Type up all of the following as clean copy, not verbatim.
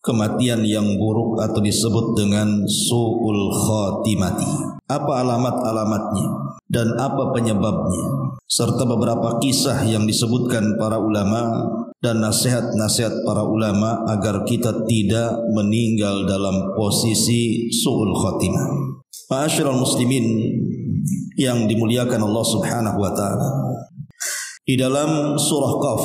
kematian yang buruk atau disebut dengan su'ul khatimati. Apa alamat-alamatnya dan apa penyebabnya, serta beberapa kisah yang disebutkan para ulama dan nasihat-nasihat para ulama agar kita tidak meninggal dalam posisi su'ul khatimah. Ma'asyiral muslimin yang dimuliakan Allah Subhanahu wa taala, di dalam surah Qaf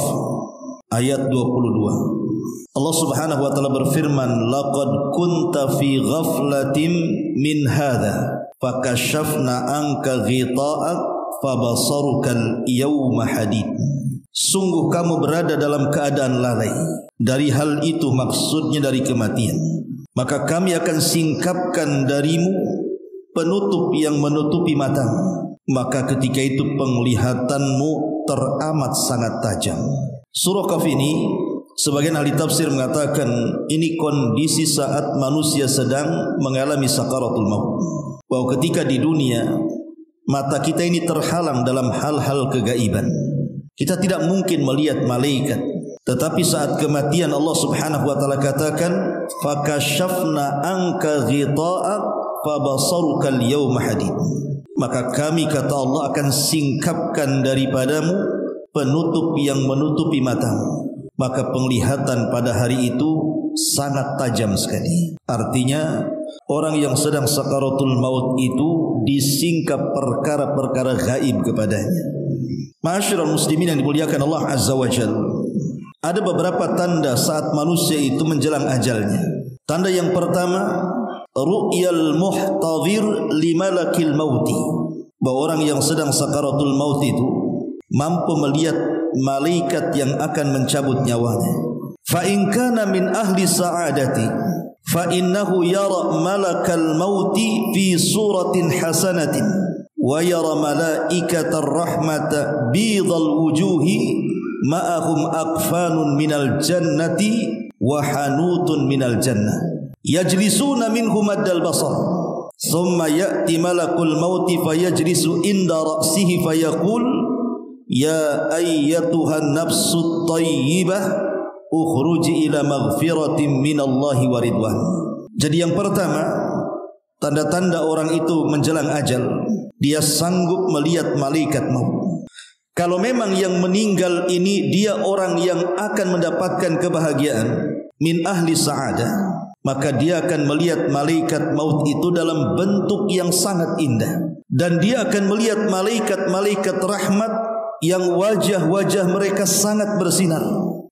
ayat 22 Allah Subhanahu wa taala berfirman, laqad kunta fi ghaflatin min hadza fakashafna anka ghita'ak fabasarukal yawma hadid. Sungguh kamu berada dalam keadaan lalai dari hal itu, maksudnya dari kematian, maka kami akan singkapkan darimu penutup yang menutupi matamu, maka ketika itu penglihatanmu teramat sangat tajam. Surah Qaf ini, sebagian ahli tafsir mengatakan ini kondisi saat manusia sedang mengalami sakaratul maut, bahwa ketika di dunia mata kita ini terhalang dalam hal-hal kegaiban, kita tidak mungkin melihat malaikat, tetapi saat kematian Allah Subhanahu wa taala katakan fakashafna anka ghita'ak fabasarukal yawma hadid, maka kami, kata Allah, akan singkapkan daripadamu penutup yang menutupi matamu, maka penglihatan pada hari itu sangat tajam sekali. Artinya orang yang sedang sakaratul maut itu disingkap perkara-perkara gaib kepadanya. Ma'asyiral muslimin yang dimuliakan Allah Azza wa Jalla, ada beberapa tanda saat manusia itu menjelang ajalnya. Tanda yang pertama, ru'yal muhtadhir limalakil mauti, bahwa orang yang sedang sakaratul maut itu mampu melihat malaikat yang akan mencabut nyawanya. Fa in kana min ahli sa'adati fa innahu yara malakal mauti fi suratin hasanatin wa yara malaikatar rahmata bidal wujuhi ma'ahum akfanun minal jannati wa hanutun minal jannah yajlisuna minhum maddal basar thumma ya'ti malakul mauti fayajlisu inda ra'sihi fayaqul ya ayyatuhan nafsut tayyibah ukhruji ila maghfiratin minallahi wa ridwan. Jadi yang pertama, tanda-tanda orang itu menjelang ajal, dia sanggup melihat malaikat maut. Kalau memang yang meninggal ini dia orang yang akan mendapatkan kebahagiaan, min ahli sa'adah, maka dia akan melihat malaikat maut itu dalam bentuk yang sangat indah, dan dia akan melihat malaikat-malaikat rahmat yang wajah-wajah mereka sangat bersinar.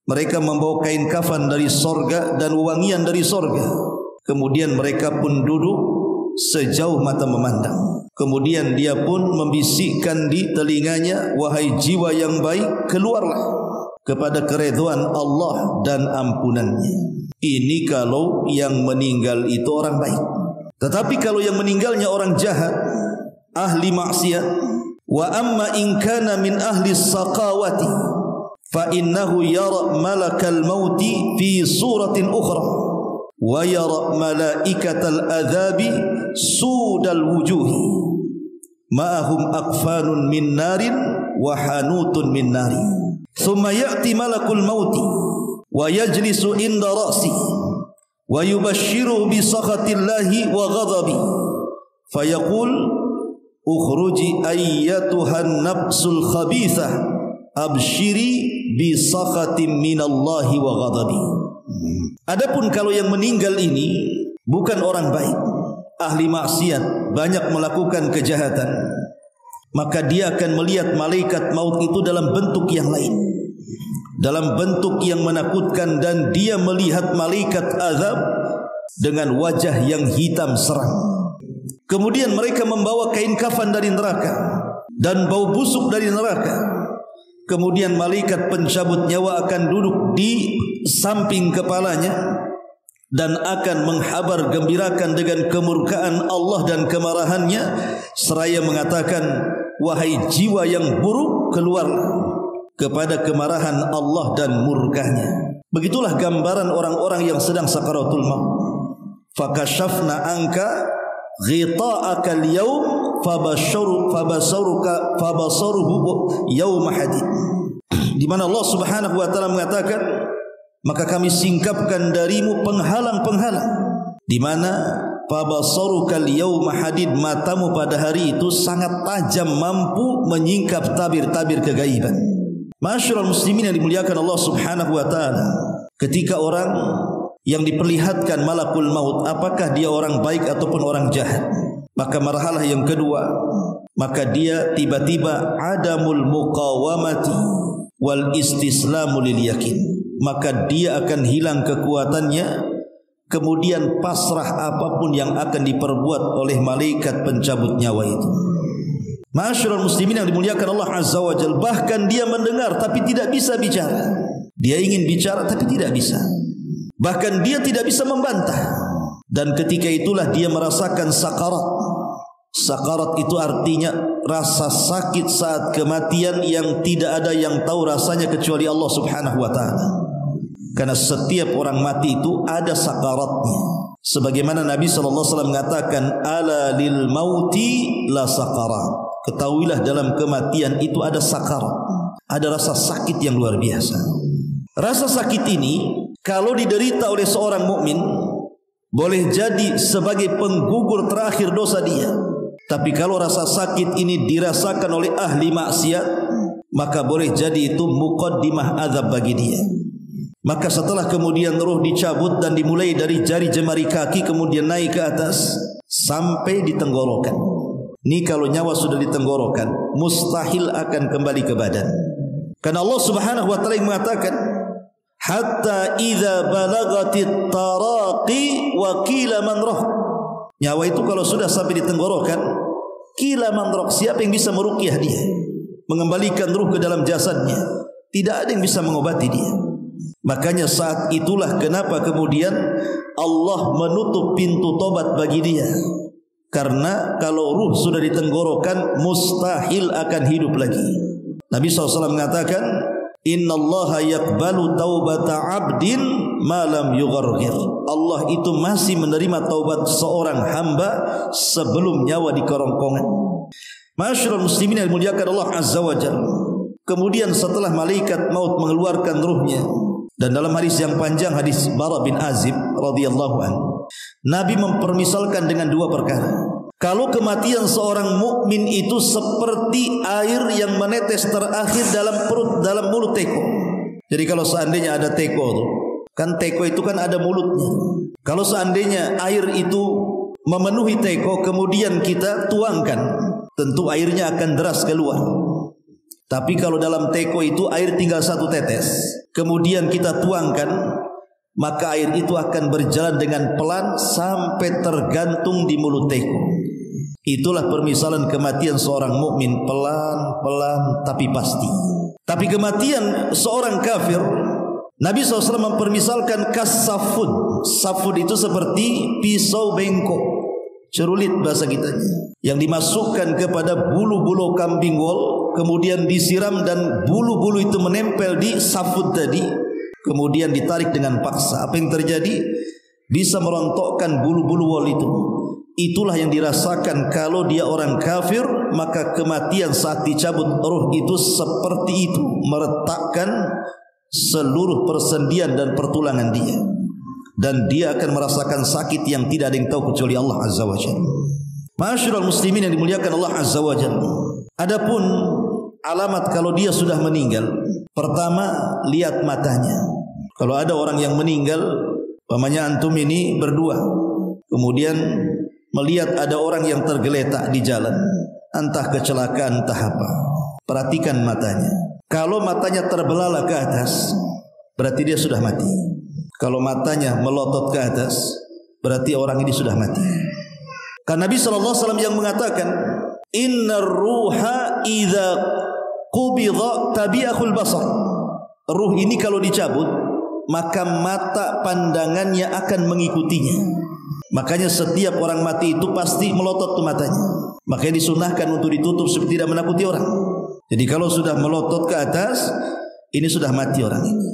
Mereka membawa kain kafan dari sorga dan wangian dari sorga. Kemudian mereka pun duduk sejauh mata memandang. Kemudian dia pun membisikkan di telinganya, wahai jiwa yang baik, keluarlah kepada keridhaan Allah dan ampunannya. Ini kalau yang meninggal itu orang baik. Tetapi kalau yang meninggalnya orang jahat, ahli maksiat, wa amma in kana min ahli saqawati fa innahu yara malakal mauti fi suratin ukhra wa yara malaikatal adzabi sudal wujuhi ma'ahum akfanun min narin wa hanutun min nari thumma ya'ti malakul mauti wa yajlisu inda ra'si wa yubashshiruhu bi sakhatillahi wa ghadabi fayaqul ukhruji ayyatuhan nafsul khabithah abshiri bi sakhatin minallahi wa ghadabi. Adapun kalau yang meninggal ini bukan orang baik, ahli maksiat, banyak melakukan kejahatan, maka dia akan melihat malaikat maut itu dalam bentuk yang lain, dalam bentuk yang menakutkan, dan dia melihat malaikat azab dengan wajah yang hitam seram. Kemudian mereka membawa kain kafan dari neraka dan bau busuk dari neraka. Kemudian malaikat pencabut nyawa akan duduk di samping kepalanya dan akan menghabar gembirakan dengan kemurkaan Allah dan kemarahannya, seraya mengatakan, wahai jiwa yang buruk, keluarlah kepada kemarahan Allah dan murkanya. Begitulah gambaran orang-orang yang sedang sakaratul maut. Fakashafna anka ghita'aka al-yawm fabasaruhu yawma hadid, di mana Allah Subhanahu wa taala mengatakan, maka kami singkapkan darimu penghalang-penghalang, di mana fabasarukal yauma hadid, matamu pada hari itu sangat tajam, mampu menyingkap tabir-tabir kegaiban. Ma'asyiral muslimin yang dimuliakan Allah Subhanahu wa taala, ketika orang yang diperlihatkan malakul maut, apakah dia orang baik ataupun orang jahat, maka marhalah yang kedua, maka dia tiba-tiba adamul muqawamati wal istislamu lil yakin, maka dia akan hilang kekuatannya, kemudian pasrah apapun yang akan diperbuat oleh malaikat pencabut nyawa itu. Ma'asyiral muslimin yang dimuliakan Allah Azza wa Jalla, bahkan dia mendengar tapi tidak bisa bicara. Dia ingin bicara tapi tidak bisa. Bahkan dia tidak bisa membantah. Dan ketika itulah dia merasakan sakarat. Sakarat itu artinya rasa sakit saat kematian yang tidak ada yang tahu rasanya kecuali Allah Subhanahu wa taala. Karena setiap orang mati itu ada sakaratnya. Sebagaimana Nabi SAW mengatakan, ala lil mauti la sakarat. Ketahuilah dalam kematian itu ada sakarat. Ada rasa sakit yang luar biasa. Rasa sakit ini kalau diderita oleh seorang mukmin boleh jadi sebagai penggugur terakhir dosa dia. Tapi kalau rasa sakit ini dirasakan oleh ahli maksiat, maka boleh jadi itu muqaddimah azab bagi dia. Maka setelah kemudian roh dicabut dan dimulai dari jari jemari kaki kemudian naik ke atas sampai di tenggorokan. Ini kalau nyawa sudah di tenggorokan, mustahil akan kembali ke badan. Karena Allah Subhanahu wa taala mengatakan, hatta idza balagatit taraqi wa qila man rah. Nyawa itu kalau sudah sampai di tenggorokan, qila man rah, siapa yang bisa meruqyah dia, mengembalikan ruh ke dalam jasadnya? Tidak ada yang bisa mengobati dia. Makanya saat itulah kenapa kemudian Allah menutup pintu tobat bagi dia. Karena kalau ruh sudah di tenggorokan, mustahil akan hidup lagi. Nabi SAW mengatakan, innallaha yaqbalu taubata abdin ma lam yugharghir. Allah itu masih menerima taubat seorang hamba sebelum nyawa di kerongkongan. Ma'asyiral muslimin yang dimuliakan Allah Azza wa Jalla, kemudian setelah malaikat maut mengeluarkan ruhnya, dan dalam hadis yang panjang, hadis Bara bin Azib radhiyallahu anhu, Nabi mempermisalkan dengan dua perkara. Kalau kematian seorang mukmin itu seperti air yang menetes terakhir dalam perut, dalam mulut teko. Jadi kalau seandainya ada teko tuh, kan teko itu kan ada mulutnya. Kalau seandainya air itu memenuhi teko kemudian kita tuangkan, tentu airnya akan deras keluar. Tapi kalau dalam teko itu air tinggal satu tetes, kemudian kita tuangkan, maka air itu akan berjalan dengan pelan sampai tergantung di mulut teko. Itulah permisalan kematian seorang mukmin, pelan-pelan tapi pasti. Tapi kematian seorang kafir, Nabi SAW mempermisalkan kasafud. Safud itu seperti pisau bengkok, cerulit bahasa kita, yang dimasukkan kepada bulu-bulu kambing wol, kemudian disiram dan bulu-bulu itu menempel di safud tadi, kemudian ditarik dengan paksa. Apa yang terjadi? Bisa merontokkan bulu-bulu wol itu. Itulah yang dirasakan kalau dia orang kafir. Maka kematian saat dicabut roh itu seperti itu, meretakkan seluruh persendian dan pertulangan dia, dan dia akan merasakan sakit yang tidak ada yang tahu kecuali Allah Azza wa Jalla. Ma'asyiral muslimin yang dimuliakan Allah Azza wa Jalla, adapun alamat kalau dia sudah meninggal, pertama lihat matanya. Kalau ada orang yang meninggal, pamannya antum ini berdua, kemudian melihat ada orang yang tergeletak di jalan, entah kecelakaan entah apa, perhatikan matanya. Kalau matanya terbelalak ke atas, berarti dia sudah mati. Kalau matanya melotot ke atas, berarti orang ini sudah mati. Karena Nabi SAW yang mengatakan, innar ruha idza qubidha tabi'ahul basar. Ruh ini kalau dicabut, maka mata pandangannya akan mengikutinya. Makanya setiap orang mati itu pasti melotot ke matanya. Makanya disunahkan untuk ditutup supaya tidak menakuti orang. Jadi kalau sudah melotot ke atas, ini sudah mati orang ini.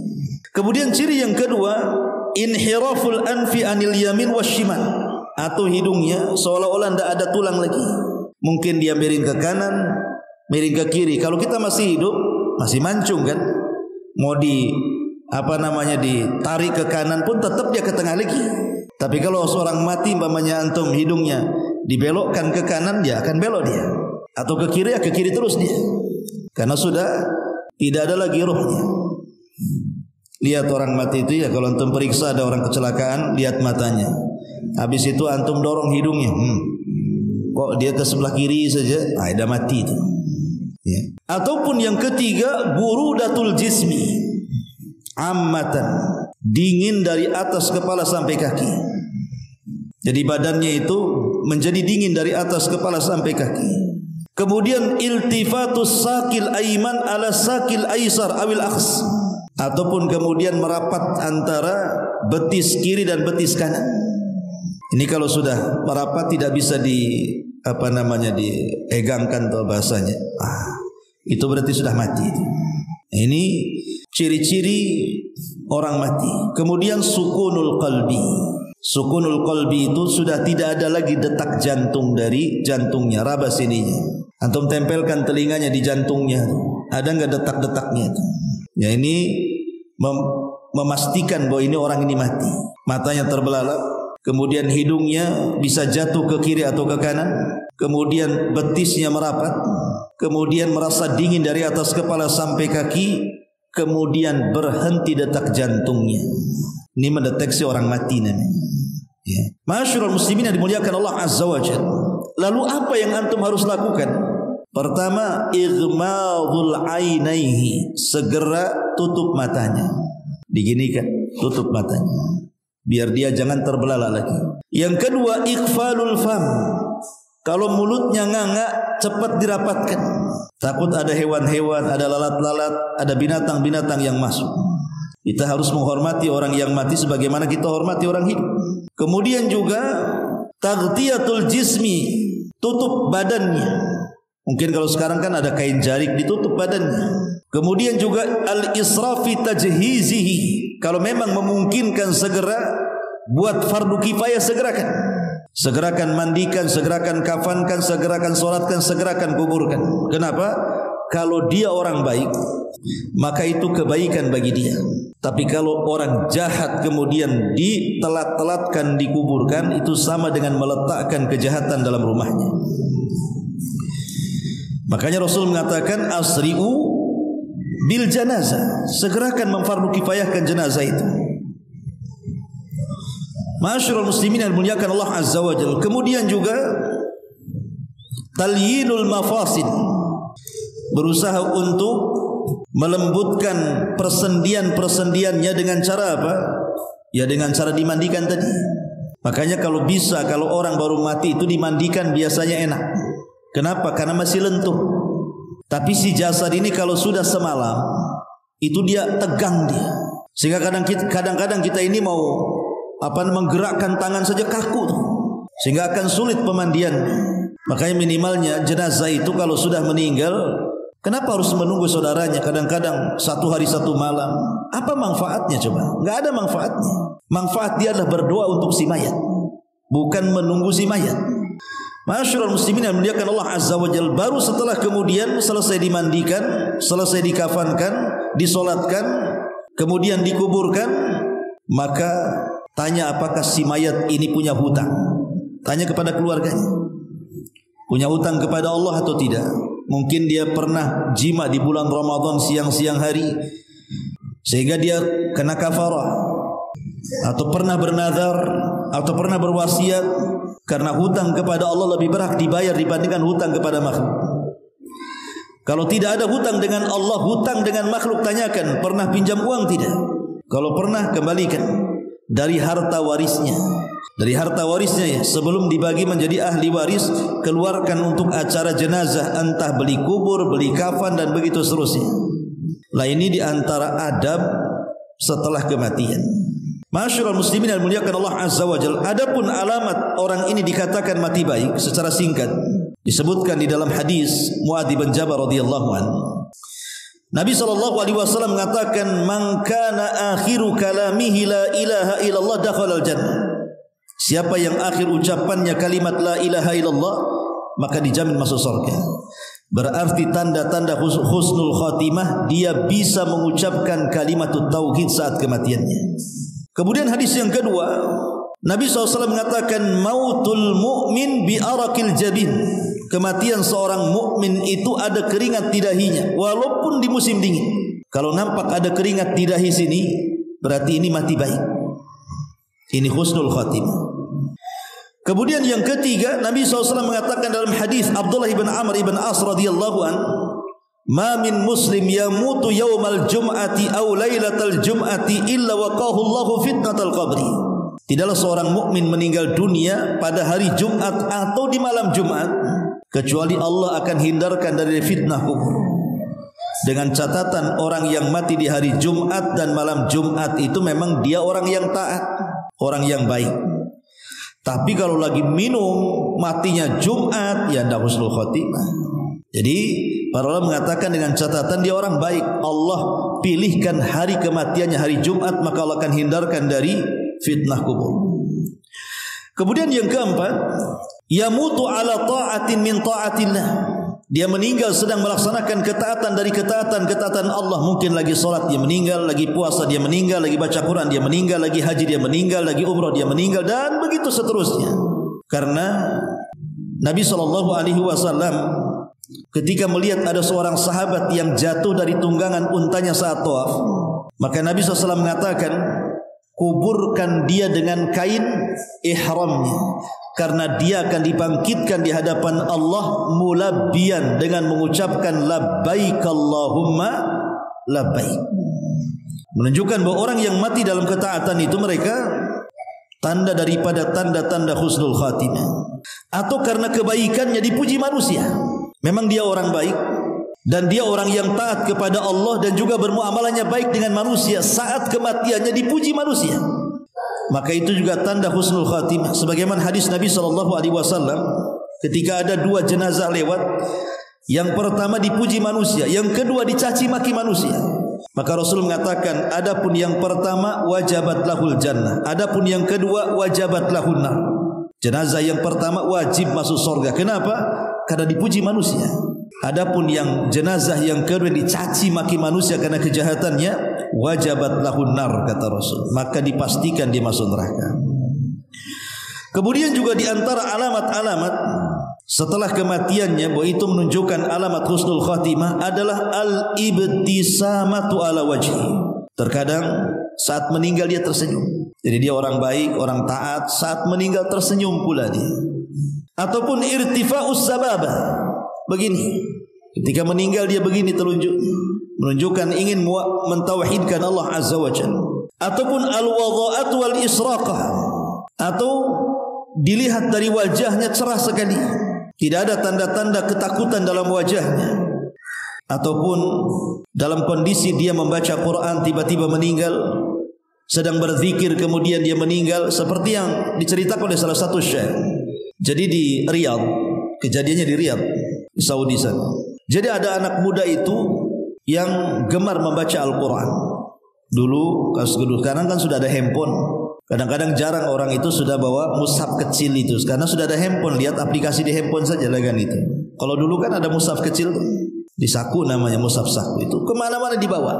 Kemudian ciri yang kedua, inhiraful anfi anil yamin washimal, atau hidungnya seolah-olah tidak ada tulang lagi. Mungkin dia miring ke kanan, miring ke kiri. Kalau kita masih hidup, masih mancung kan, mau di ditarik ke kanan pun tetap dia ke tengah lagi. Tapi kalau seorang mati umpamanya antum hidungnya dibelokkan ke kanan, dia akan belok dia, atau ke kiri, ya ke kiri terus dia, karena sudah tidak ada lagi rohnya. Lihat orang mati itu ya, kalau antum periksa ada orang kecelakaan, lihat matanya. Habis itu antum dorong hidungnya, kok dia ke sebelah kiri saja, ada mati itu. Ya. Ataupun yang ketiga, burudatul jismi, ammatan, dingin dari atas kepala sampai kaki. Jadi badannya itu menjadi dingin dari atas kepala sampai kaki. Kemudian iltifatus sakil aiman ala sakil aisar awil akhs, ataupun kemudian merapat antara betis kiri dan betis kanan. Ini kalau sudah merapat tidak bisa diegangkan atau bahasanya. Itu berarti sudah mati. Ini ciri-ciri orang mati. Kemudian sukunul qalbi. Sukunul qalbi itu sudah tidak ada lagi detak jantung dari jantungnya, raba sininya. Antum tempelkan telinganya di jantungnya, ada enggak detak-detaknya? Ya, ini memastikan bahwa ini orang ini mati. Matanya terbelalak, kemudian hidungnya bisa jatuh ke kiri atau ke kanan, kemudian betisnya merapat, kemudian merasa dingin dari atas kepala sampai kaki, kemudian berhenti detak jantungnya. Ini mendeteksi orang mati namanya. Ya. Ma'asyiral muslimin yang dimuliakan Allah Azza wa Jalla. Lalu apa yang antum harus lakukan? Pertama, ighmadul ainaihi, segera tutup matanya. Diginikan, tutup matanya, biar dia jangan terbelalak lagi. Yang kedua, ikhfalul fam. Kalau mulutnya nganga, cepat dirapatkan. Takut ada hewan-hewan, ada lalat-lalat, ada binatang-binatang yang masuk. Kita harus menghormati orang yang mati sebagaimana kita hormati orang hidup. Kemudian juga taghtiyatul jismi, tutup badannya. Mungkin kalau sekarang kan ada kain jarik, ditutup badannya. Kemudian juga al-israfi tajhizihi. Kalau memang memungkinkan segera buat fardu kifayah, segerakan. Segerakan mandikan, segerakan kafankan, segerakan solatkan, segerakan kuburkan. Kenapa? Kalau dia orang baik, maka itu kebaikan bagi dia. Tapi kalau orang jahat kemudian ditelat-telatkan, dikuburkan, itu sama dengan meletakkan kejahatan dalam rumahnya. Makanya Rasul mengatakan asri'u bil janazah, segerakan memfardu kifayahkan jenazah itu. Ma'asyiral muslimin yang dimuliakan Allah Azza wa Jalla. Kemudian juga talyinul mafasid, berusaha untuk melembutkan persendian-persendiannya dengan cara apa? Ya dengan cara dimandikan tadi. Makanya kalau bisa, kalau orang baru mati itu dimandikan biasanya enak. Kenapa? Karena masih lentur. Tapi si jasad ini kalau sudah semalam, itu dia tegang dia. Sehingga kadang-kadang kita ini mau menggerakkan tangan saja kaku tuh. Sehingga akan sulit pemandian. Makanya minimalnya jenazah itu kalau sudah meninggal, kenapa harus menunggu saudaranya kadang-kadang 1 hari 1 malam? Apa manfaatnya coba? Enggak ada manfaatnya. Manfaat dia adalah berdoa untuk si mayat, bukan menunggu si mayat. Ma'asyiral muslimin yang dimuliakan Allah Azza wa Jalla, baru setelah kemudian selesai dimandikan, selesai dikafankan, disolatkan, kemudian dikuburkan, maka tanya apakah si mayat ini punya hutang. Tanya kepada keluarganya, punya hutang kepada Allah atau tidak. Mungkin dia pernah jima di bulan Ramadan siang-siang hari sehingga dia kena kafarah, atau pernah bernazar, atau pernah berwasiat, karena hutang kepada Allah lebih berat dibayar dibandingkan hutang kepada makhluk. Kalau tidak ada hutang dengan Allah, hutang dengan makhluk, tanyakan pernah pinjam uang tidak? Kalau pernah, kembalikan dari harta warisnya. Dari harta warisnya ya, sebelum dibagi menjadi ahli waris, keluarkan untuk acara jenazah, entah beli kubur, beli kafan dan begitu seterusnya. Lah ini diantara adab setelah kematian. Ma'asyiral muslimin yang dimuliakan Allah Azza wa Jalla. Adapun alamat orang ini dikatakan mati baik secara singkat disebutkan di dalam hadis Muadz bin Jabal radhiyallahu anhu. Nabi SAW mengatakan, "Man kana akhiru kalamihi la ilaha illallah dakhala al-jannah." Siapa yang akhir ucapannya kalimat la ilaha illallah, maka dijamin masuk surga. Berarti tanda-tanda husnul khatimah, dia bisa mengucapkan kalimat tauhid saat kematiannya. Kemudian hadis yang kedua, Nabi SAW mengatakan mautul mu'min bi arakil jabin. Kematian seorang mukmin itu ada keringat di dahinya walaupun di musim dingin. Kalau nampak ada keringat di dahi sini, berarti ini mati baik. Ini husnul khatimah. Kemudian yang ketiga, Nabi SAW mengatakan dalam hadis Abdullah bin Amr bin As radhiyallahu an, "Ma min muslim yamutu yaumal jum'ati aw lailatal jum'ati illa waqahu Allahu fitnatal qabri." Tidaklah seorang mukmin meninggal dunia pada hari Jumat atau di malam Jumat kecuali Allah akan hindarkan dari fitnah kubur. Dengan catatan orang yang mati di hari Jumat dan malam Jumat itu memang dia orang yang taat, orang yang baik. Tapi kalau lagi minum matinya Jumat, ya ndak husnul khotimah. Jadi para ulama mengatakan dengan catatan dia orang baik, Allah pilihkan hari kematiannya hari Jumat, maka Allah akan hindarkan dari fitnah kubur. Kemudian yang keempat, yamutu ala ta'atin min ta'atillah. Dia meninggal sedang melaksanakan ketaatan dari ketaatan Allah. Mungkin lagi solat dia meninggal, lagi puasa dia meninggal, lagi baca Quran dia meninggal, lagi haji dia meninggal, lagi umrah dia meninggal, dan begitu seterusnya. Karena Nabi SAW ketika melihat ada seorang sahabat yang jatuh dari tunggangan untanya saat tawaf, maka Nabi SAW mengatakan, kuburkan dia dengan kain ihramnya, karena dia akan dibangkitkan di hadapan Allah mulabbiyan dengan mengucapkan labbaik Allahumma labbaik. Menunjukkan bahwa orang yang mati dalam ketaatan itu mereka tanda daripada tanda-tanda husnul khatimah. Atau karena kebaikannya dipuji manusia. Memang dia orang baik dan dia orang yang taat kepada Allah dan juga bermuamalahnya baik dengan manusia, saat kematiannya dipuji manusia, maka itu juga tanda husnul khatimah. Sebagaimana hadis Nabi SAW ketika ada dua jenazah lewat, yang pertama dipuji manusia, yang kedua dicaci maki manusia, maka Rasul mengatakan, adapun yang pertama wajabat lahul jannah, adapun yang kedua wajabat lahun nar. Jenazah yang pertama wajib masuk surga. Kenapa? Karena dipuji manusia. Adapun yang jenazah yang kedua dicaci maki manusia karena kejahatannya, wajabat lahun nar, kata Rasul, maka dipastikan dia masuk neraka. Kemudian juga di antara alamat-alamat setelah kematiannya bahwa itu menunjukkan alamat husnul khatimah adalah al-ibtisamatu ala wajhi. Terkadang saat meninggal dia tersenyum. Jadi dia orang baik, orang taat, saat meninggal tersenyum pula dia. Ataupun irtifa'us sababah. Begini, ketika meninggal dia begini telunjuk, menunjukkan ingin mentauhidkan Allah Azza wa Jalla. Ataupun al-wadha'atu wal israqah, atau dilihat dari wajahnya cerah sekali, tidak ada tanda-tanda ketakutan dalam wajahnya. Ataupun dalam kondisi dia membaca Quran tiba-tiba meninggal, sedang berzikir kemudian dia meninggal, seperti yang diceritakan oleh salah satu syekh. Jadi di Riyadh, kejadiannya di Riyadh, di Saudi sana. Jadi ada anak muda itu yang gemar membaca Al-Quran. Dulu, sekarang kan sudah ada handphone. Kadang-kadang jarang orang itu sudah bawa mushaf kecil itu, karena sudah ada handphone, lihat aplikasi di handphone saja lah kan itu. Kalau dulu kan ada mushaf kecil di saku, namanya mushaf saku, itu kemana-mana dibawa.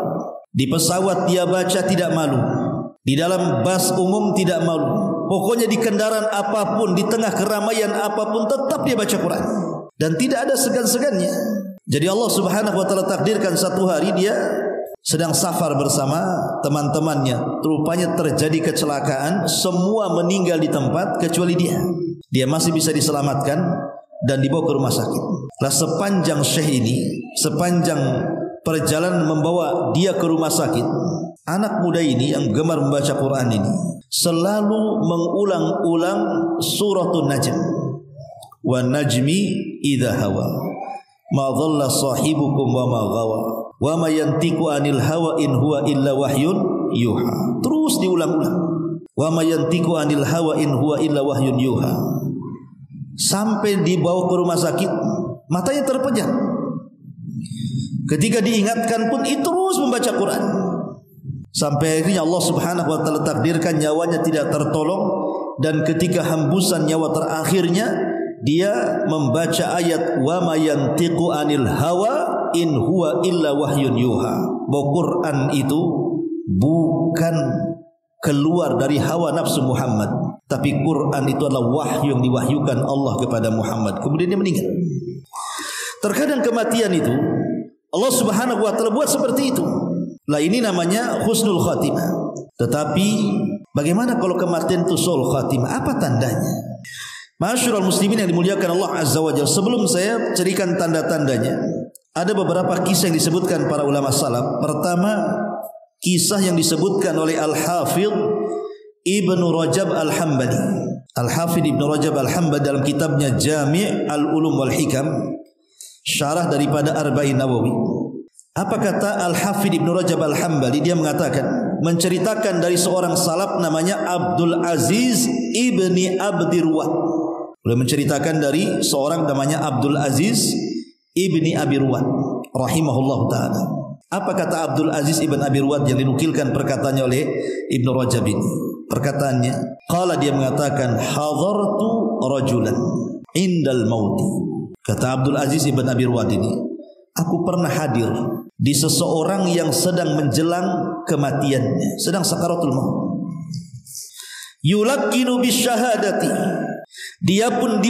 Di pesawat dia baca tidak malu, di dalam bus umum tidak malu, pokoknya di kendaraan apapun, di tengah keramaian apapun, tetap dia baca Quran dan tidak ada segan-segannya. Jadi Allah Subhanahu wa taala takdirkan satu hari dia sedang safar bersama teman-temannya, rupanya terjadi kecelakaan, semua meninggal di tempat kecuali dia. Dia masih bisa diselamatkan dan dibawa ke rumah sakit. Lah sepanjang syekh ini, sepanjang perjalanan membawa dia ke rumah sakit, anak muda ini yang gemar membaca Quran ini selalu mengulang-ulang suratul Najm. Wan najmi idza hawa ma dhalla sahibukum wa ma ghawa wa ma yantiqu anil hawa in huwa illa wahyun yuha. Terus diulang-ulang. Wa ma yantiqu anil hawa in huwa illa wahyun yuha. Sampai dibawa ke rumah sakit, matanya terpejam. Ketika diingatkan pun itu terus membaca Quran. Sampai akhirnya Allah Subhanahu wa taala takdirkan nyawanya tidak tertolong, dan ketika hembusan nyawa terakhirnya dia membaca ayat wa ma yantiqu anil hawa in huwa illa wahyun yuha, bahwa Quran itu bukan keluar dari hawa nafsu Muhammad, tapi Quran itu adalah wahyu yang diwahyukan Allah kepada Muhammad. Kemudian dia meninggal. Terkadang kematian itu Allah Subhanahu wa taala buat seperti itu. Lah ini namanya husnul khatimah. Tetapi bagaimana kalau kematian itu su'ul khatimah? Apa tandanya? Ma'asyiral muslimin yang dimuliakan Allah Azza wa Jalla, sebelum saya ceritakan tanda-tandanya, ada beberapa kisah yang disebutkan para ulama salaf. Pertama, kisah yang disebutkan oleh Al-Hafidh Ibnu Rajab Al-Hambali. Al-Hafidh Ibnu Rajab Al-Hambali dalam kitabnya Jami' Al-Ulum wal Hikam, syarah daripada Arba'in Nawawi. Apa kata Al-Hafidh Ibnu Rajab Al-Hambali? Dia mengatakan, menceritakan dari seorang salaf namanya Abdul Aziz Ibni Abdi Ruwad. Beliau menceritakan dari seorang namanya Abdul Aziz Ibni Abi Ruwad rahimahullah ta'ala. Apa kata Abdul Aziz Ibn Abi Ruwad yang dinukilkan perkataannya oleh Ibnu Rajab ini? Perkataannya, qala, dia mengatakan, hadartu rajulan indal mauti. Kata Abdul Aziz Ibn Abi Ruwad ini, aku pernah hadir di seseorang yang sedang menjelang kematiannya, sedang sakaratul maut. Yulakkinu bisyahadati, dia pun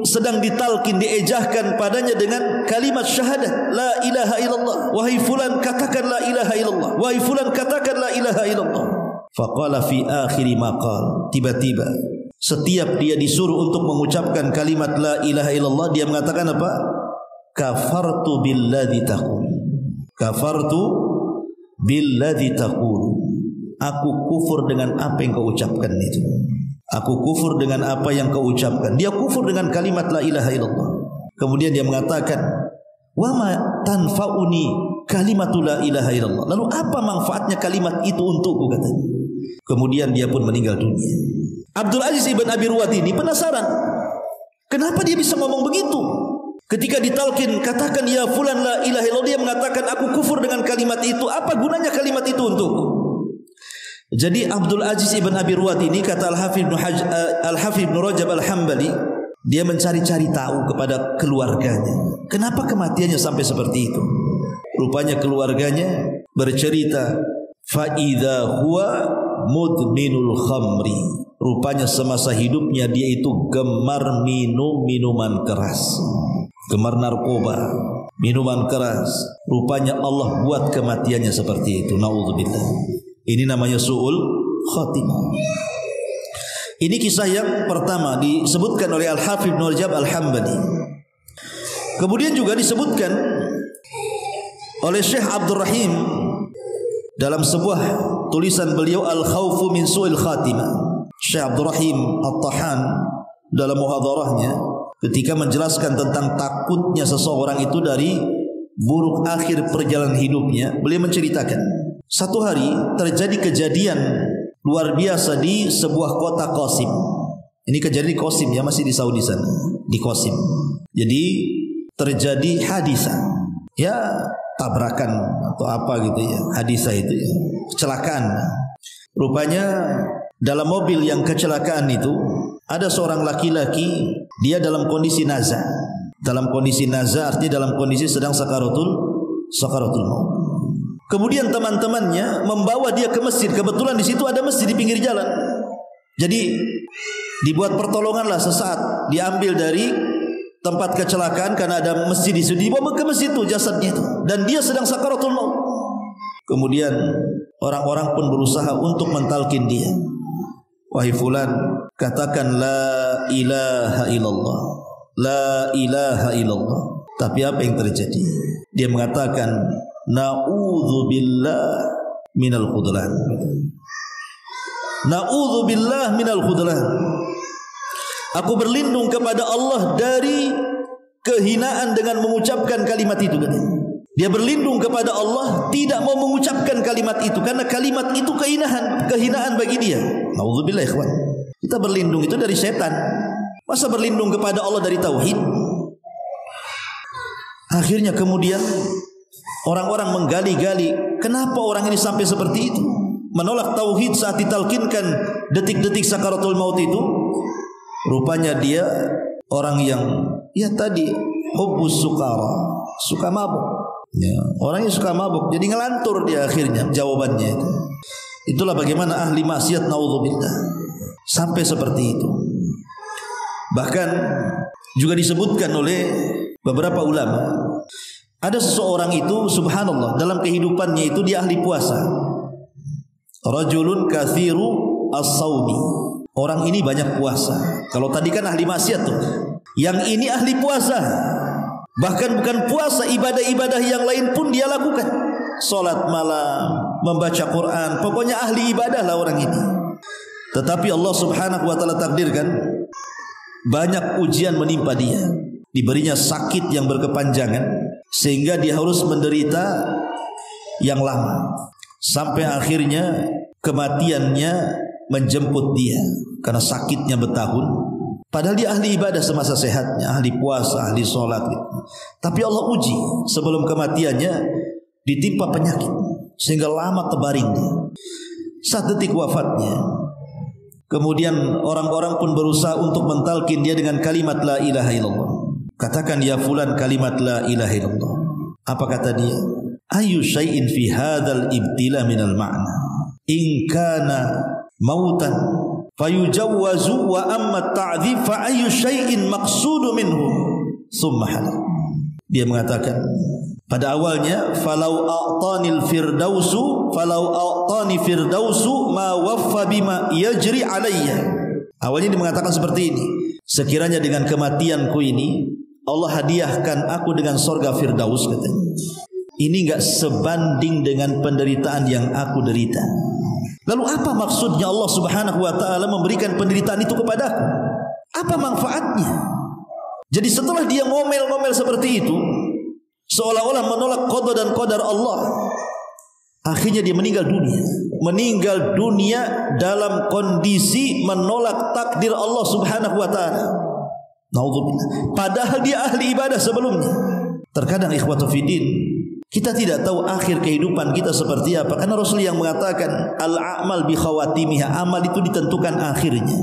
sedang ditalkin, diejahkan padanya dengan kalimat syahadat, la ilaha illallah. Wahai fulan, katakan la ilaha illallah. Wahai fulan, katakan la ilaha illallah. Faqala fi akhiri maqal, tiba-tiba setiap dia disuruh untuk mengucapkan kalimat la ilaha illallah, dia mengatakan apa? Kafartu billadzi taqul. Kafartu billadzi taqul. Aku kufur dengan apa yang kau ucapkan itu. Aku kufur dengan apa yang kau ucapkan. Dia kufur dengan kalimat la ilaha illallah. Kemudian dia mengatakan, wa ma tanfa'uni kalimatu la ilaha illallah. Lalu apa manfaatnya kalimat itu untukku, katanya. Kemudian dia pun meninggal dunia. Abdul Aziz Ibn Abi Ruwad ini penasaran, kenapa dia bisa ngomong begitu? Ketika ditalkin, katakan ya fulan la ilaha illallah, dia mengatakan aku kufur dengan kalimat itu. Apa gunanya kalimat itu untukku? Jadi Abdul Aziz Ibn Abi Ruwad ini, kata Al-Hafidh Ibn Rajab Al-Hambali, dia mencari-cari tahu kepada keluarganya, kenapa kematiannya sampai seperti itu. Rupanya keluarganya bercerita, fa'idha huwa mudminul khamri. Rupanya semasa hidupnya dia itu gemar minum minuman keras, gemar narkoba, minuman keras. Rupanya Allah buat kematiannya seperti itu. Na'udzubillah. Ini namanya su'ul khatimah. Ini kisah yang pertama disebutkan oleh Al-Hafidh Ibnu Rajab Al-Hambali. Kemudian juga disebutkan oleh Syekh Abdul Rahim dalam sebuah tulisan beliau, Al-Khawfu min Su'il Khatimah. Syekh Abdul Rahim At-Tahan dalam muhadarahnya ketika menjelaskan tentang takutnya seseorang itu dari buruk akhir perjalanan hidupnya, beliau menceritakan, satu hari terjadi kejadian luar biasa di sebuah kota Qasim. Ini kejadian di Qasim, ya, masih di Saudi sana, di Qasim. Jadi terjadi hadisah, ya tabrakan atau apa gitu ya, hadisah itu ya, kecelakaan. Rupanya dalam mobil yang kecelakaan itu ada seorang laki-laki, dia dalam kondisi naza. Dalam kondisi naza artinya dalam kondisi sedang sakaratul maut. Kemudian teman-temannya membawa dia ke masjid. Kebetulan di situ ada masjid di pinggir jalan. Jadi dibuat pertolonganlah sesaat, diambil dari tempat kecelakaan karena ada masjid di situ, dibawa ke masjid itu jasadnya itu, dan dia sedang sakaratul maut. Kemudian orang-orang pun berusaha untuk mentalkin dia. Wahai fulan, katakan la ilaha illallah. La ilaha illallah. Tapi apa yang terjadi? Dia mengatakan na'udzubillah minal khudlan. Na'udzubillah minal khudlan. Aku berlindung kepada Allah dari kehinaan dengan mengucapkan kalimat itu. Dia berlindung kepada Allah, tidak mau mengucapkan kalimat itu karena kalimat itu kehinaan bagi dia. Na'udzubillah ikhwan. Kita berlindung itu dari setan. Masa berlindung kepada Allah dari tauhid? Akhirnya kemudian orang-orang menggali-gali, kenapa orang ini sampai seperti itu, menolak tauhid saat ditalkinkan detik-detik sakaratul maut itu. Rupanya dia orang yang ya tadi hubbus sukara, suka mabuk. Ya, orang yang suka mabuk jadi ngelantur di akhirnya jawabannya itu. Itulah bagaimana ahli maksiat, naudzubillah, sampai seperti itu. Bahkan juga disebutkan oleh beberapa ulama, ada seseorang itu subhanallah dalam kehidupannya itu dia ahli puasa. Rajulun kathiru as-saumi. Orang ini banyak puasa. Kalau tadi kan ahli maksiat tuh. Yang ini ahli puasa. Bahkan bukan puasa, ibadah-ibadah yang lain pun dia lakukan. Salat malam, membaca Quran, pokoknya ahli ibadah lah orang ini. Tetapi Allah Subhanahu wa taala takdirkan banyak ujian menimpa dia. Diberinya sakit yang berkepanjangan sehingga dia harus menderita yang lama. Sampai akhirnya kematiannya menjemput dia karena sakitnya bertahun. Padahal dia ahli ibadah semasa sehatnya, ahli puasa, ahli sholat gitu. Tapi Allah uji sebelum kematiannya ditimpa penyakit sehingga lama terbaring dia. 1 detik wafatnya. Kemudian orang-orang pun berusaha untuk mentalkin dia dengan kalimat la ilaha illallah. Katakan ya fulan kalimat la ilaha illallah. Apa kata dia? Ayu syai'in fi hadzal ibtila minal ma'na in kana mautan fayujawwazu wa amma ta'dzib fa ayu syai'in maqsudu minhu summa halal. Dia mengatakan pada awalnya falau a'tanil firdausu falau a'tani firdausu ma waffa bima yajri alayya. Awalnya dia mengatakan seperti ini, sekiranya dengan kematianku ini Allah hadiahkan aku dengan surga firdaus, katanya. Ini enggak sebanding dengan penderitaan yang aku derita. Lalu apa maksudnya Allah Subhanahu wa taala memberikan penderitaan itu kepadaku? Apa manfaatnya? Jadi setelah dia ngomel-ngomel seperti itu, seolah-olah menolak qada dan qadar Allah, akhirnya dia meninggal dunia. Meninggal dunia dalam kondisi menolak takdir Allah Subhanahu wa taala. Naudzubillah. Padahal dia ahli ibadah sebelumnya. Terkadang ikhwatu fiddin, kita tidak tahu akhir kehidupan kita seperti apa, karena Rasul yang mengatakan al-a'mal bi khawatimiha, amal itu ditentukan akhirnya.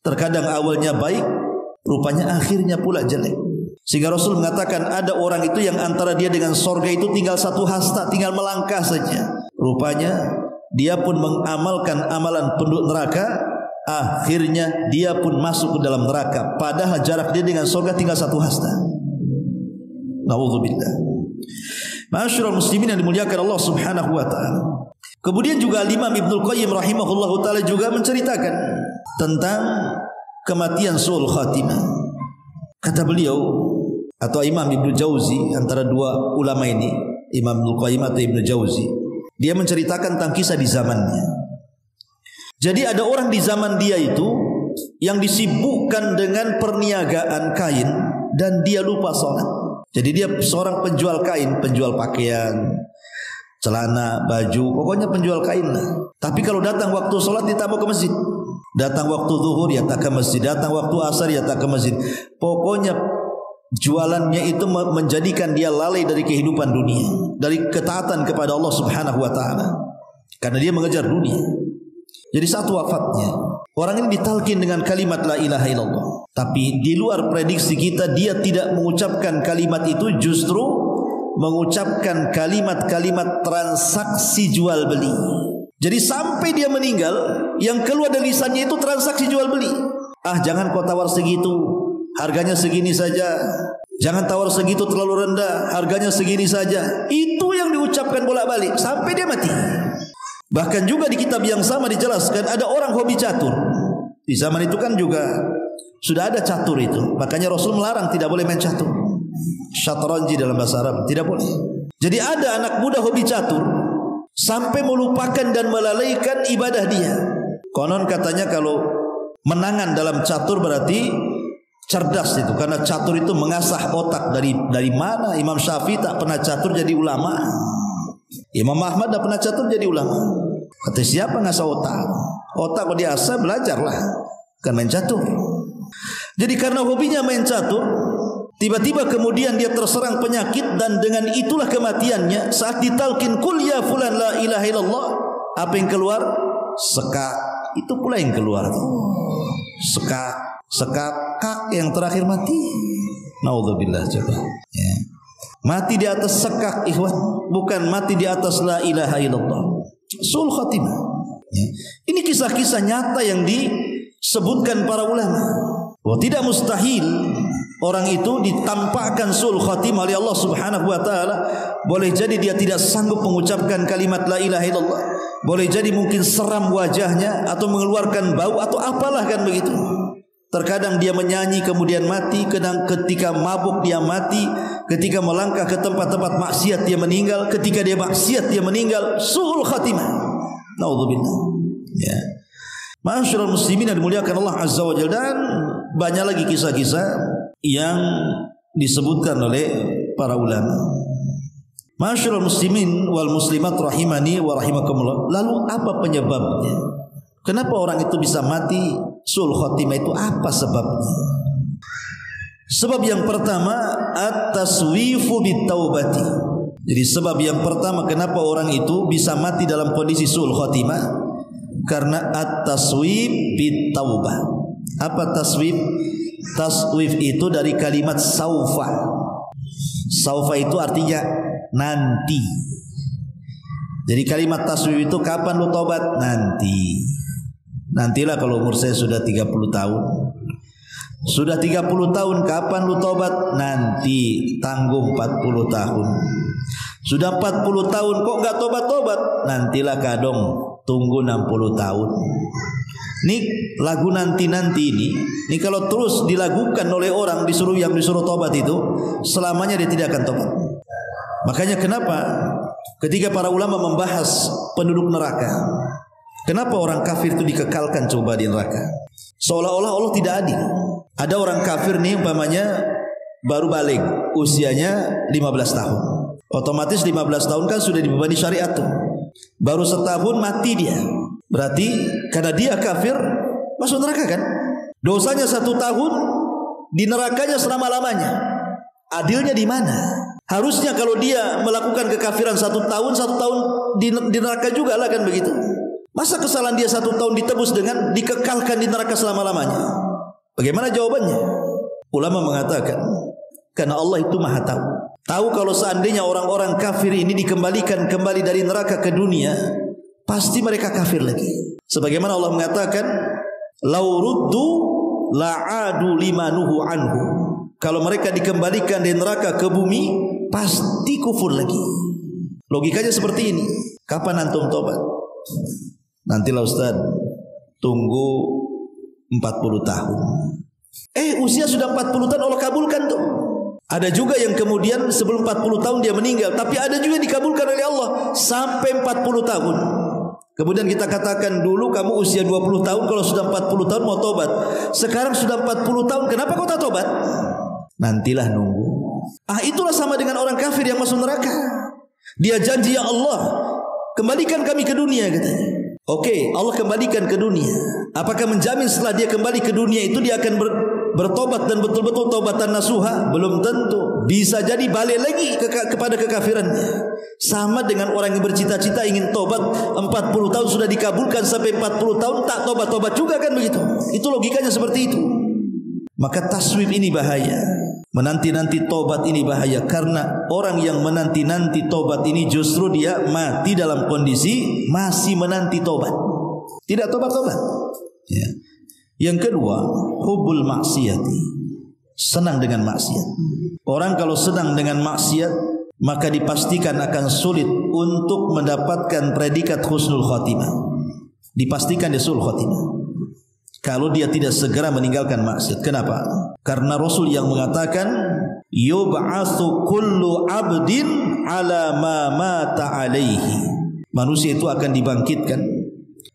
Terkadang awalnya baik, rupanya akhirnya pula jelek. Sehingga Rasul mengatakan ada orang itu yang antara dia dengan sorga itu tinggal 1 hasta, tinggal melangkah saja. Rupanya dia pun mengamalkan amalan penduduk neraka, akhirnya dia pun masuk ke dalam neraka. Padahal jarak dia dengan sorga tinggal 1 hasta. Naudzubillah. Ma'asyiral muslimin yang dimuliakan Allah Subhanahu wa taala. Kemudian juga Imam Ibnu Qayyim rahimahullahu taala juga menceritakan tentang kematian su'ul khatimah. Kata beliau atau Imam Ibnu Jauzi, antara 2 ulama ini, Imam Ibnu Qayyim atau Ibnu Jauzi, dia menceritakan tentang kisah di zamannya. Jadi ada orang di zaman dia itu yang disibukkan dengan perniagaan kain dan dia lupa sholat. Jadi dia seorang penjual kain, penjual pakaian, celana, baju, pokoknya penjual kain lah. Tapi kalau datang waktu sholat dia tak mau ke masjid. Datang waktu zuhur ya tak ke masjid, datang waktu asar ya tak ke masjid. Pokoknya jualannya itu menjadikan dia lalai dari kehidupan dunia, dari ketaatan kepada Allah Subhanahu wa taala. Karena dia mengejar dunia. Jadi satu wafatnya, orang ini ditalkin dengan kalimat la ilaha illallah. Tapi di luar prediksi kita, dia tidak mengucapkan kalimat itu, justru mengucapkan kalimat-kalimat transaksi jual beli. Jadi sampai dia meninggal, yang keluar dari lisannya itu transaksi jual beli. Ah, jangan kau tawar segitu, harganya segini saja. Jangan tawar segitu, terlalu rendah, harganya segini saja. Itu yang diucapkan bolak-balik sampai dia mati. Bahkan juga di kitab yang sama dijelaskan ada orang hobi catur. Di zaman itu kan juga sudah ada catur itu. Makanya Rasul melarang tidak boleh main catur. Syatranji dalam bahasa Arab tidak boleh. Jadi ada anak muda hobi catur sampai melupakan dan melalaikan ibadah dia. Konon katanya kalau menangan dalam catur berarti cerdas itu, karena catur itu mengasah otak. Dari mana Imam Syafi'i tak pernah catur jadi ulama? Imam Ahmad tak pernah catur jadi ulama. Kata siapa ngasah otak? Otak kalau diasah belajarlah, kan main catur. Jadi karena hobinya main catur, tiba-tiba kemudian dia terserang penyakit dan dengan itulah kematiannya. Saat ditalkin kul ya fulan la ilaha illallah, apa yang keluar? Sekak. Itu pula yang keluar. Sekak. Sekakak yang terakhir mati. Naudzubillah coba. Ya. Mati di atas sekak ikhwan, bukan mati di atas la ilaha illallah. Su'ul khatimah. Ya. Ini kisah-kisah nyata yang disebutkan para ulama. Tidak mustahil orang itu ditampakkan su'ul khatimah oleh Allah Subhanahu wa taala. Boleh jadi dia tidak sanggup mengucapkan kalimat la ilaha illallah. Boleh jadi mungkin seram wajahnya atau mengeluarkan bau atau apalah kan begitu. Terkadang dia menyanyi kemudian mati, kadang ketika mabuk dia mati, ketika melangkah ke tempat-tempat maksiat dia meninggal, ketika dia maksiat dia meninggal, su'ul khatimah. Naudzubillah. Ya. Ma'asyiral muslimin yang dimuliakan Allah Azza wa Jalla, dan banyak lagi kisah-kisah yang disebutkan oleh para ulama. Ma'asyiral muslimin wal muslimat rahimani wa rahimakumullah. Lalu apa penyebabnya? Kenapa orang itu bisa mati su'ul khatimah, itu apa sebabnya? Sebab yang pertama at-taswifu bitaubati. Jadi sebab yang pertama kenapa orang itu bisa mati dalam kondisi su'ul khatimah, karena at-taswif bitaubah. Apa taswif? Taswif itu dari kalimat saufa. Saufa itu artinya nanti. Jadi kalimat taswif itu kapan lu tobat? Nanti. Nantilah kalau umur saya sudah 30 tahun. Sudah 30 tahun kapan lu tobat? Nanti. Tanggung 40 tahun. Sudah 40 tahun kok enggak tobat-tobat? Nantilah kadong, tunggu 60 tahun. Ini lagu nanti-nanti ini kalau terus dilakukan oleh orang yang disuruh tobat itu, selamanya dia tidak akan tobat. Makanya kenapa ketika para ulama membahas penduduk neraka, kenapa orang kafir itu dikekalkan coba di neraka? Seolah-olah Allah tidak adil. Ada orang kafir nih umpamanya baru balik, usianya 15 tahun. Otomatis 15 tahun kan sudah dibebani syariat tuh. Baru setahun mati dia. Berarti karena dia kafir masuk neraka kan? Dosanya 1 tahun, di nerakanya selama-lamanya. Adilnya di mana? Harusnya kalau dia melakukan kekafiran 1 tahun di neraka juga lah kan begitu. Masa kesalahan dia 1 tahun ditebus dengan dikekalkan di neraka selama-lamanya? Bagaimana jawabannya? Ulama mengatakan karena Allah itu maha tahu. Tahu kalau seandainya orang-orang kafir ini dikembalikan kembali dari neraka ke dunia, pasti mereka kafir lagi. Sebagaimana Allah mengatakan, "Lau ruddu la'adu limanuhu anhu." Kalau mereka dikembalikan dari neraka ke bumi, pasti kufur lagi. Logikanya seperti ini. Kapan antum tobat? Nantilah Ustaz, tunggu 40 tahun. Usia sudah 40 tahun Allah kabulkan tuh. Ada juga yang kemudian sebelum 40 tahun dia meninggal, tapi ada juga yang dikabulkan oleh Allah sampai 40 tahun. Kemudian kita katakan dulu kamu usia 20 tahun, kalau sudah 40 tahun mau tobat. Sekarang sudah 40 tahun, kenapa kau tak tobat? Nantilah nunggu. Itulah sama dengan orang kafir yang masuk neraka. Dia janji, ya Allah, kembalikan kami ke dunia katanya. Oke, Allah kembalikan ke dunia. Apakah menjamin setelah dia kembali ke dunia itu dia akan bertobat dan betul-betul taubatan nasuha? Belum tentu. Bisa jadi balik lagi kepada kekafirannya. Sama dengan orang yang bercita-cita ingin tobat 40 tahun sudah dikabulkan, sampai 40 tahun tak tobat-tobat juga kan begitu. Itu logikanya seperti itu. Maka taswif ini bahaya. Menanti-nanti tobat ini bahaya, karena orang yang menanti-nanti tobat ini justru dia mati dalam kondisi masih menanti tobat, tidak tobat-tobat. Ya. Yang kedua, hubbul maksiati, senang dengan maksiat. Orang kalau senang dengan maksiat, maka dipastikan akan sulit untuk mendapatkan predikat husnul khotimah. Dipastikan dia husnul khotimah kalau dia tidak segera meninggalkan maksiat. Kenapa? Karena Rasul yang mengatakan yub'atsu kullu 'abdin 'ala ma mata 'alaihi. Manusia itu akan dibangkitkan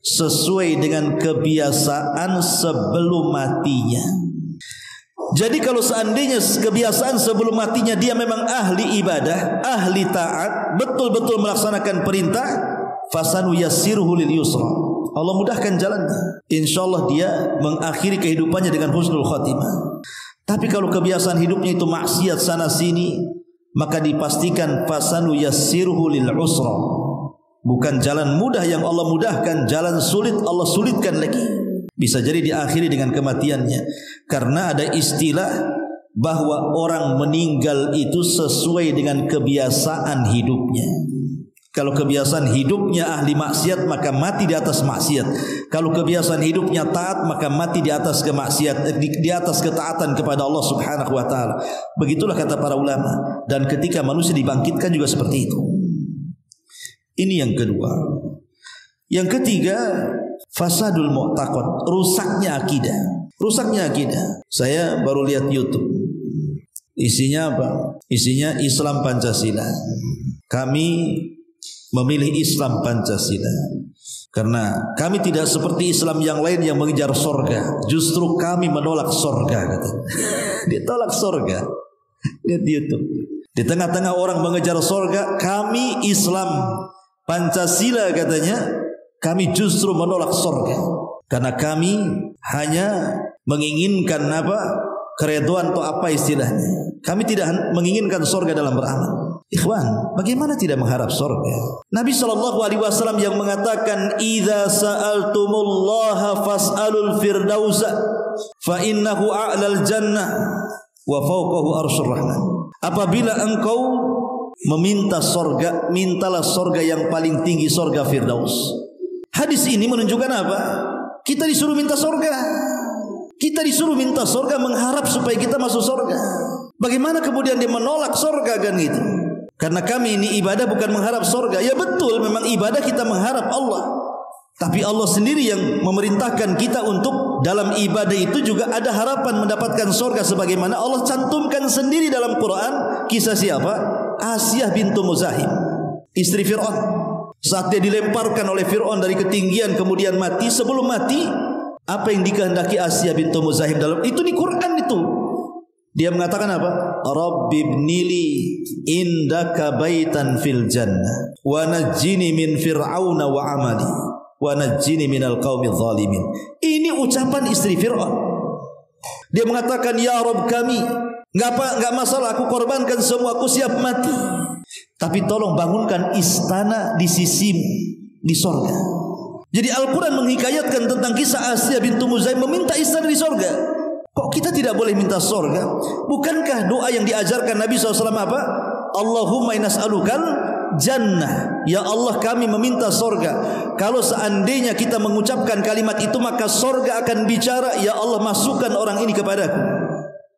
sesuai dengan kebiasaan sebelum matinya. Jadi kalau seandainya kebiasaan sebelum matinya dia memang ahli ibadah, ahli taat, betul-betul melaksanakan perintah, fasanu yassiruhu lil yusra. Allah mudahkan jalannya. Insyaallah dia mengakhiri kehidupannya dengan husnul khatimah. Tapi kalau kebiasaan hidupnya itu maksiat sana sini, maka dipastikan fasanu yassiruhu lil usra. Bukan jalan mudah yang Allah mudahkan, jalan sulit Allah sulitkan lagi. Bisa jadi diakhiri dengan kematiannya. Karena ada istilah bahwa orang meninggal itu sesuai dengan kebiasaan hidupnya. Kalau kebiasaan hidupnya ahli maksiat, maka mati di atas maksiat. Kalau kebiasaan hidupnya taat, maka mati di atas kemaksiat, di atas ketaatan kepada Allah Subhanahu wa taala. Begitulah kata para ulama. Dan ketika manusia dibangkitkan juga seperti itu. Ini yang kedua. Yang ketiga, fasadul mu'taqad, rusaknya akidah. Rusaknya akidah. Saya baru lihat YouTube. Isinya apa? Isinya Islam Pancasila. Kami memilih Islam Pancasila karena kami tidak seperti Islam yang lain yang mengejar sorga. Justru kami menolak sorga, kata. Dia tolak sorga. Lihat di YouTube. Di tengah-tengah orang mengejar sorga, kami Islam Pancasila, katanya, kami justru menolak sorga karena kami hanya menginginkan apa? Keredoan atau apa istilahnya. Kami tidak menginginkan sorga dalam beramal. Ikhwan, bagaimana tidak mengharap sorga? Nabi SAW yang mengatakan, "Idza sa'altumullaha fas'alul firdausa, fa innahu a'lal jannah wa fawqahu arsyur rahman." Apabila engkau meminta sorga, mintalah sorga yang paling tinggi, sorga Firdaus. Hadis ini menunjukkan apa? Kita disuruh minta sorga. Kita disuruh minta sorga, mengharap supaya kita masuk sorga. Bagaimana kemudian dia menolak sorga kan gitu? Karena kami ini ibadah bukan mengharap sorga. Ya betul, memang ibadah kita mengharap Allah. Tapi Allah sendiri yang memerintahkan kita untuk dalam ibadah itu juga ada harapan mendapatkan sorga. Sebagaimana Allah cantumkan sendiri dalam Quran. Kisah siapa? Asiyah bintu Muzahim, istri Fir'aun. Saat dia dilemparkan oleh Fir'aun dari ketinggian kemudian mati. Sebelum mati, apa yang dikehendaki Asiyah bintu Muzahim dalam itu di Quran itu. Dia mengatakan apa? Rabbi ibnili indaka baitan fil jannah wa najjini min fir'auna wa amali wa najjini minal qaumidz zalimin. Ini ucapan istri Fir'aun. Dia mengatakan, ya Rabb kami, enggak masalah, aku korbankan semua, aku siap mati. Tapi tolong bangunkan istana di sisimu di sorga. Jadi Al-Quran menghikayatkan tentang kisah Asiyah bintu Muzahim meminta istana di sorga. Kok kita tidak boleh minta sorga? Bukankah doa yang diajarkan Nabi SAW apa? Allahumma inas'alukal jannah. Ya Allah, kami meminta sorga. Kalau seandainya kita mengucapkan kalimat itu, maka sorga akan bicara, ya Allah, masukkan orang ini kepadaku.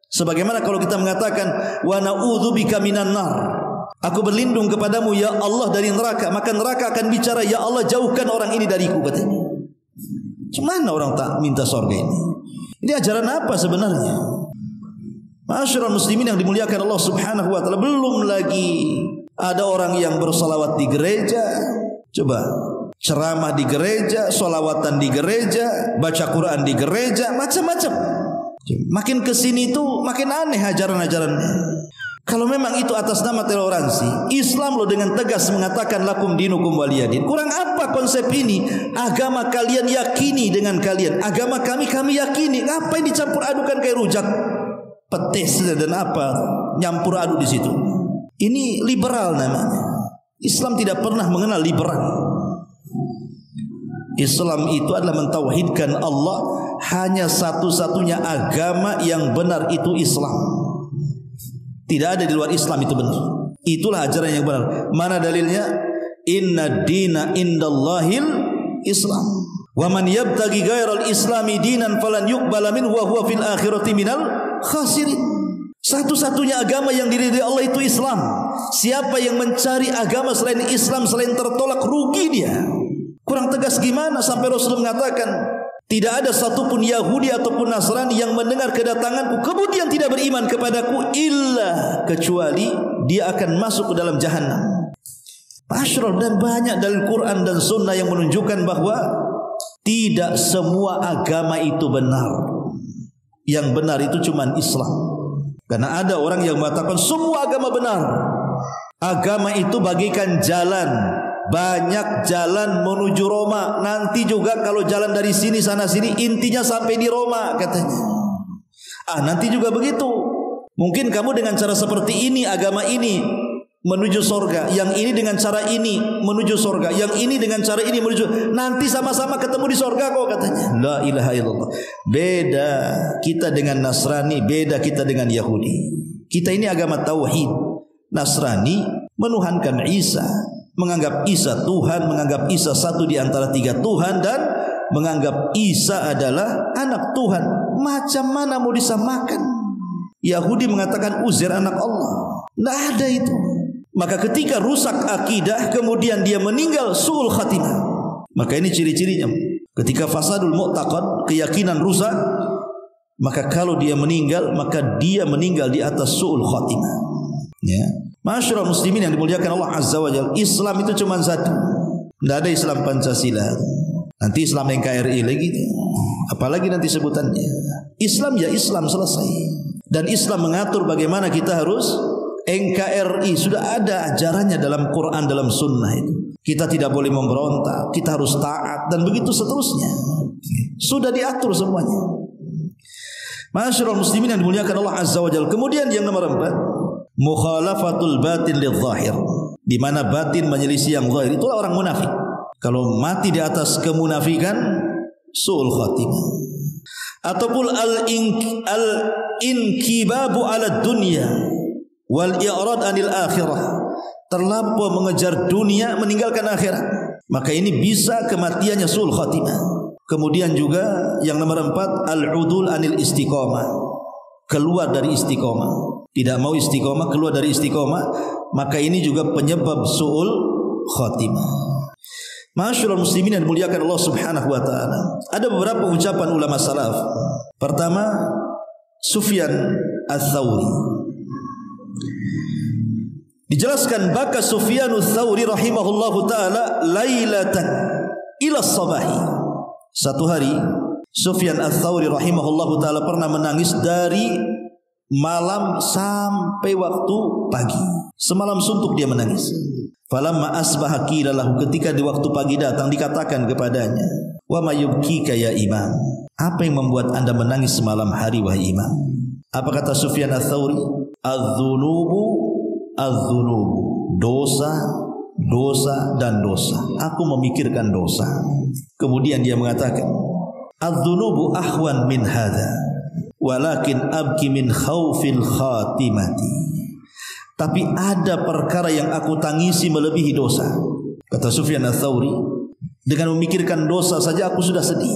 Sebagaimana kalau kita mengatakan wa na'udzubika minan nar, aku berlindung kepadamu ya Allah dari neraka, maka neraka akan bicara, ya Allah, jauhkan orang ini dariku, katanya. Cuman orang tak minta sorga ini? Ini ajaran apa sebenarnya? Ma'asyiral muslimin yang dimuliakan Allah Subhanahu wa taala, belum lagi ada orang yang bersolawat di gereja. Coba, ceramah di gereja, solawatan di gereja, baca Quran di gereja, macam-macam. Makin kesini tuh makin aneh ajaran-ajarannya. Kalau memang itu atas nama toleransi, Islam loh dengan tegas mengatakan lakum dinukum waliyadin. Kurang apa konsep ini? Agama kalian yakini dengan kalian, agama kami yakini. Ngapain dicampur adukan kayak rujak petis dan apa nyampur aduk di situ? Ini liberal namanya. Islam tidak pernah mengenal liberal. Islam itu adalah mentauhidkan Allah. Hanya satu-satunya agama yang benar itu Islam. Tidak ada di luar Islam itu benar. Itulah ajaran yang benar. Mana dalilnya? Inna dina indallahil Islam. Wa man yabtaghi ghairal islami dinan falan yuqbala minhu wa huwa fil akhirati minal khasirin. Satu-satunya agama yang diridhai Allah itu Islam. Siapa yang mencari agama selain Islam, selain tertolak, rugi dia. Kurang tegas gimana sampai Rasul mengatakan, tidak ada satupun Yahudi ataupun Nasrani yang mendengar kedatanganku kemudian tidak beriman kepadaku illa kecuali dia akan masuk ke dalam jahanam. Asyraf, dan banyak dalil Quran dan Sunnah yang menunjukkan bahwa tidak semua agama itu benar. Yang benar itu cuma Islam. Karena ada orang yang mengatakan semua agama benar. Agama itu bagaikan jalan. Banyak jalan menuju Roma. Nanti juga kalau jalan dari sini sana sini, intinya sampai di Roma, katanya. Nanti juga begitu. Mungkin kamu dengan cara seperti ini, agama ini menuju surga, yang ini dengan cara ini menuju surga, yang ini dengan cara ini menuju, nanti sama-sama ketemu di surga kok katanya. La ilaha illallah. Beda kita dengan Nasrani, beda kita dengan Yahudi. Kita ini agama tauhid. Nasrani menuhankan Isa, menganggap Isa Tuhan, menganggap Isa satu di antara 3 Tuhan, dan menganggap Isa adalah anak Tuhan. Macam mana mau disamakan? Yahudi mengatakan Uzair anak Allah. Tidak ada itu. Maka ketika rusak akidah, kemudian dia meninggal su'ul khatimah. Maka ini ciri-cirinya. Ketika fasadul mu'taqad, keyakinan rusak, maka kalau dia meninggal, maka dia meninggal di atas su'ul khatimah. Ya. Masyarul muslimin yang dimuliakan Allah Azza wa Jalla, Islam itu cuma satu. Tidak ada Islam Pancasila. Nanti Islam NKRI lagi. Apalagi nanti sebutannya. Islam ya Islam, selesai. Dan Islam mengatur bagaimana kita harus NKRI, sudah ada ajarannya dalam Quran, dalam sunnah itu. Kita tidak boleh memberontak, kita harus taat, dan begitu seterusnya. Sudah diatur semuanya. Masyarul muslimin yang dimuliakan Allah Azza wa Jalla. Kemudian yang nomor 4, mukhalafatul batin lidh-dhahir, di mana batin menyelisih yang zahir. Itulah orang munafik. Kalau mati di atas kemunafikan, su'ul khatimah. Ataupun al-inkibabu ala dunya wal i'rad anil akhirah, terlampau mengejar dunia, meninggalkan akhirat. Maka ini bisa kematiannya su'ul khatimah. Kemudian juga yang nomor 4, al-udul anil istiqamah, keluar dari istiqamah, tidak mau istiqamah, keluar dari istiqamah. Maka ini juga penyebab su'ul khatimah. Masyarul muslimin yang dimuliakan Allah Subhanahu wa taala. Ada beberapa ucapan ulama salaf. Pertama, Sufyan Ats-Tsauri. Dijelaskan baka Sufyan Ats-Tsauri rahimahullahu taala lailatan ila sabahi. Satu hari Sufyan Ats-Tsauri rahimahullahu taala pernah menangis dari malam sampai waktu pagi. Semalam suntuk dia menangis. Falamma asbaha qila lahu, ketika di waktu pagi datang dikatakan kepadanya, wa mayyubkika ya imam, apa yang membuat anda menangis semalam hari wahai imam? Apa kata Sufyan Ats-Tsauri? Az-dzunubu az-dzunubu, dosa, dosa dan dosa. Aku memikirkan dosa. Kemudian dia mengatakan, az-dzunubu ahwan min hadza, walakin abki min khaufil khatimati. Tapi ada perkara yang aku tangisi melebihi dosa. Kata Sufyan Ats-Tsauri, dengan memikirkan dosa saja aku sudah sedih.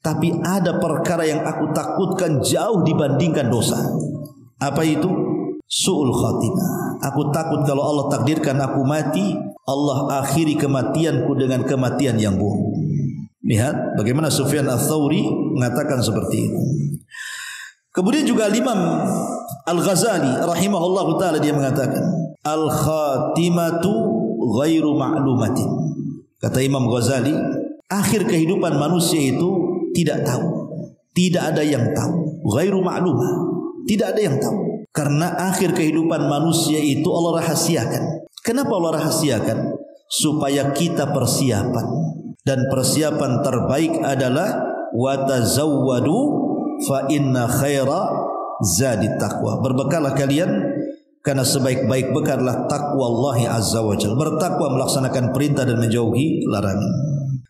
Tapi ada perkara yang aku takutkan jauh dibandingkan dosa. Apa itu? Su'ul khatimah. Aku takut kalau Allah takdirkan aku mati, Allah akhiri kematianku dengan kematian yang buruk. Lihat bagaimana Sufyan Ats-Tsauri mengatakan seperti itu. Kemudian juga Imam Al-Ghazali rahimahullahu taala dia mengatakan, al-khatimatu ghairu ma'lumatin. Kata Imam Ghazali, akhir kehidupan manusia itu tidak tahu. Tidak ada yang tahu. Ghairu ma'lumah. Tidak ada yang tahu. Karena akhir kehidupan manusia itu Allah rahasiakan. Kenapa Allah rahasiakan? Supaya kita persiapan. Dan persiapan terbaik adalah watazawwadu fa inna khaira zadi taqwa. Berbekallah kalian, karena sebaik-baik bekal adalah takwa Allah Azza wa Jalla. Bertakwa, melaksanakan perintah dan menjauhi larangan.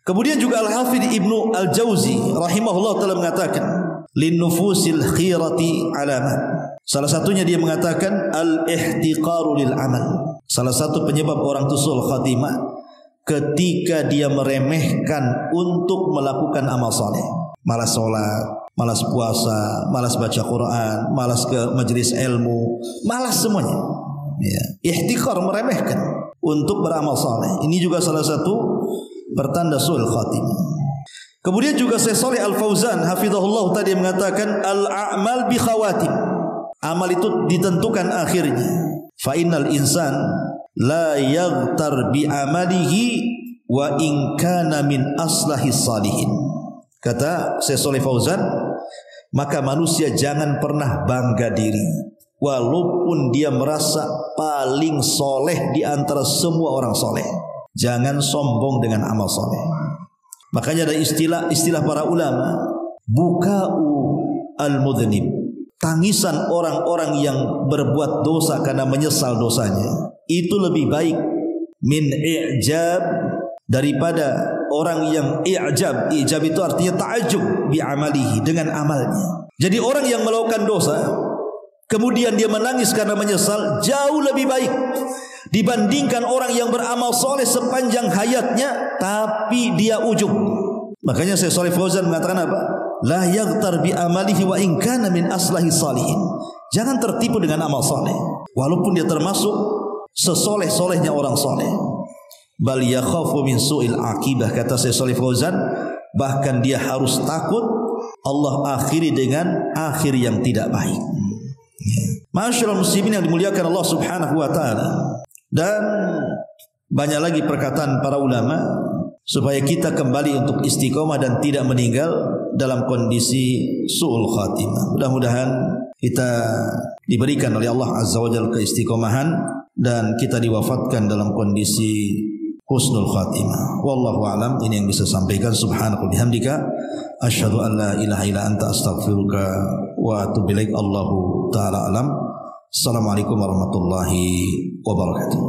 Kemudian juga Al-Hafidh Ibnu Al-Jauzi rahimahullah taala mengatakan, lin nufusil khirati alamat. Salah satunya dia mengatakan al-ihtiqaru lil amal. Salah satu penyebab orang itu su'ul khatimah ketika dia meremehkan untuk melakukan amal saleh. Malas sholat, malas puasa, malas baca Quran, malas ke majelis ilmu, malas semuanya. Ya. Ihtiqar, meremehkan untuk beramal saleh. Ini juga salah satu pertanda su'ul khatimah. Kemudian juga Syekh Shalih Al-Fauzan hafizahullah tadi mengatakan al-a'mal bi khawatim. Amal itu ditentukan akhirnya. Fa innal insan la yaghtar bi amalihi wa in kana min aslahis salihin. Kata Syekh Shalih Fauzan, maka manusia jangan pernah bangga diri walaupun dia merasa paling soleh di antara semua orang soleh. Jangan sombong dengan amal soleh. Makanya ada istilah para ulama, buka'u al-mudhnib, tangisan orang-orang yang berbuat dosa karena menyesal dosanya itu lebih baik min i'jab daripada orang yang i'jab. I'jab itu artinya ta'ajjub bi amalihi, dengan amalnya. Jadi orang yang melakukan dosa kemudian dia menangis karena menyesal jauh lebih baik dibandingkan orang yang beramal soleh sepanjang hayatnya tapi dia ujub. Makanya Syekh Shalih Fauzan mengatakan apa? La yaghtar bi amalihi wa in kana min aslahi salihin. Jangan tertipu dengan amal soleh walaupun dia termasuk sesoleh-solehnya orang soleh. Bal yakhafu min su'il akibah, kata Syekh Shalih Fauzan, bahkan dia harus takut Allah akhiri dengan akhir yang tidak baik. Ma'asyiral muslimin yang dimuliakan Allah Subhanahu wa taala. Dan banyak lagi perkataan para ulama supaya kita kembali untuk istiqomah dan tidak meninggal dalam kondisi su'ul khatimah. Mudah-mudahan kita diberikan oleh Allah Azza wa Jalla keistiqomahan dan kita diwafatkan dalam kondisi husnul khatimah. Wallahu a'lam. Ini yang bisa sampaikan. Subhanaka bihamdika asyhadu an la ilaha illa anta astaghfiruka wa atubu ilaik. Allahu taala alam. Assalamualaikum warahmatullahi wabarakatuh.